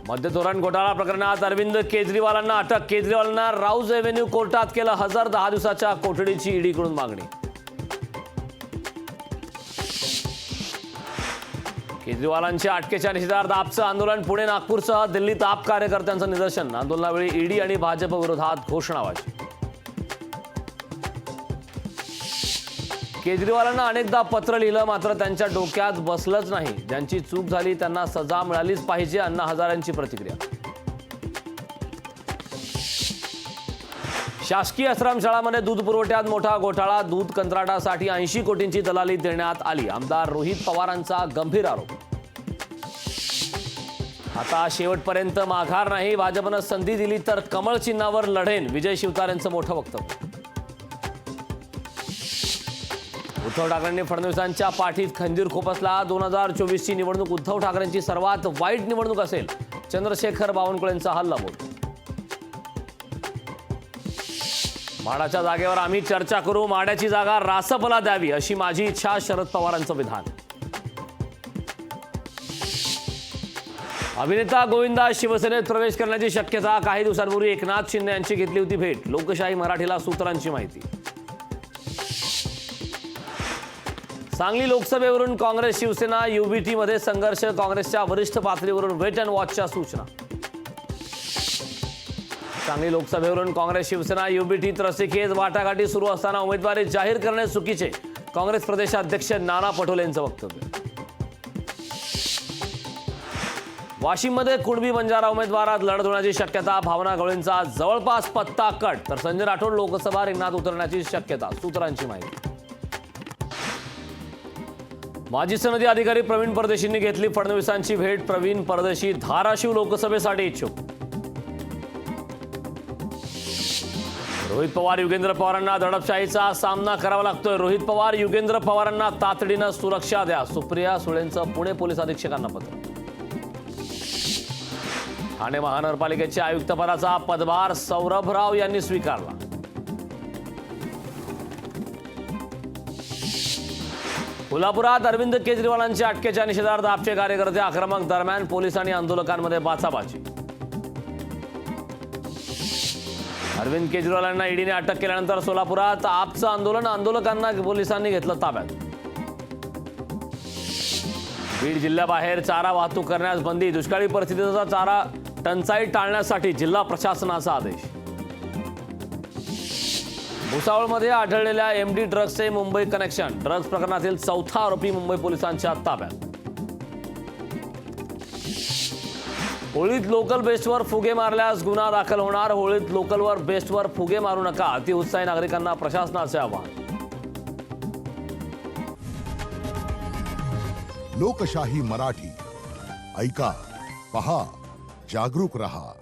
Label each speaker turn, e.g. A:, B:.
A: मद्य धोरण घोटाळा प्रकरणात अरविंद केजरीवालांना अटक. केजरीवालांना राऊज एव्हेन्यू कोर्टात केलं हजर. 10 दिवसाच्या कोठडीची ईडीकडून मागणी. केजरीवालांच्या अटकेच्या निषेधार्थ आपचं आंदोलन. पुणे नागपूरसह दिल्लीत आप कार्यकर्त्यांचं निदर्शन. आंदोलनावेळी ईडी आणि भाजप विरोधात घोषणाबाजी. केजरीवालांना अनेकदा पत्र लिहिलं, मात्र त्यांच्या डोक्यात बसलंच नाही. ज्यांची चूक झाली त्यांना सजा मिळालीच पाहिजे. अण्णा हजारेंची प्रतिक्रिया. शासकीय आश्रमशाळांमध्ये दूध पुरवठ्यात मोठा घोटाळा. दूध कंत्राटासाठी 80 कोटींची दलाली देण्यात आली. आमदार रोहित पवारांचा गंभीर आरोप. आता शेवटपर्यंत माघार नाही. भाजपनं संधी दिली तर कमळ चिन्हावर लढेन. विजय शिवतारेंचं मोठं वक्तव्य. उद्धव ठाकरेंनी फडणवीसांच्या पाठीत खंजीर खोपसला. 2024ची निवडणूक उद्धव ठाकरेंची सर्वात वाईट निवडणूक असेल. चंद्रशेखर बावनकुळेंचा हल्लाबोल. माडाच्या जागेवर आम्ही चर्चा करू. माड्याची जागा रासपला द्यावी अशी माझी इच्छा. शरद पवारांचं विधान. अभिनेता गोविंदा शिवसेनेत प्रवेश करण्याची शक्यता. काही दिवसांपूर्वी एकनाथ शिंदे यांची घेतली होती भेट. लोकशाही मराठीला सूत्रांची माहिती. सांगली लोकसभेवरून काँग्रेस शिवसेना युबीटीमध्ये संघर्ष. काँग्रेसच्या वरिष्ठ पातळीवरून वेट अँड वॉचच्या सूचना. सांगली लोकसभेवरून काँग्रेस शिवसेना युबीटीत रस्सीखेच. वाटाघाटी सुरू असताना उमेदवारी जाहीर करणे चुकीचे. काँग्रेस प्रदेशाध्यक्ष नाना पटोलेंचं वक्तव्य. वाशिममध्ये कुणबी बंजारा उमेदवारात लढत होण्याची शक्यता. भावना गवळींचा जवळपास पत्ता कट. तर संजय राठोड लोकसभा रिंगणात उतरण्याची शक्यता. सूत्रांची माहिती. माजी सनदी अधिकारी प्रवीण परदेशींनी घेतली फडणवीसांची भेट. प्रवीण परदेशी धाराशिव लोकसभेसाठी इच्छुक. रोहित पवार युगेंद्र पवारांना दडपशाहीचा सामना करावा लागतोय. रोहित पवार युगेंद्र पवारांना तातडीनं सुरक्षा द्या. सुप्रिया सुळेंचं पुणे पोलीस अधीक्षकांना पत्र. ठाणे महानगरपालिकेच्या आयुक्तपदाचा पदभार सौरभराव यांनी स्वीकारला. कोल्हापुरात अरविंद केजरीवालांच्या अटकेच्या निषेधार्थ आपचे कार्यकर्ते आक्रमक. दरम्यान पोलीस आणि आंदोलकांमध्ये बाचाबाची. अरविंद केजरीवालांना ईडीने अटक केल्यानंतर सोलापुरात आपचं आंदोलन. आंदोलकांना पोलिसांनी घेतलं ताब्यात. बीड जिल्ह्याबाहेर चारा वाहतूक करण्यास बंदी. दुष्काळी परिस्थितीचा चारा टंचाई टाळण्यासाठी जिल्हा प्रशासनाचा आदेश. भुसावळमध्ये आढळलेल्या एमडी ड्रग्सचे मुंबई कनेक्शन. ड्रग्ज प्रकरणातील 4था आरोपी मुंबई पोलिसांच्या ताब्यात. होळीत लोकल बेस्टवर फुगे मारल्यास गुन्हा दाखल होणार. होळीत लोकलवर बेस्टवर फुगे मारू नका. अतिउत्साही नागरिकांना प्रशासनाचे आवाहन.
B: लोकशाही मराठी ऐका, पहा, जागरूक रहा.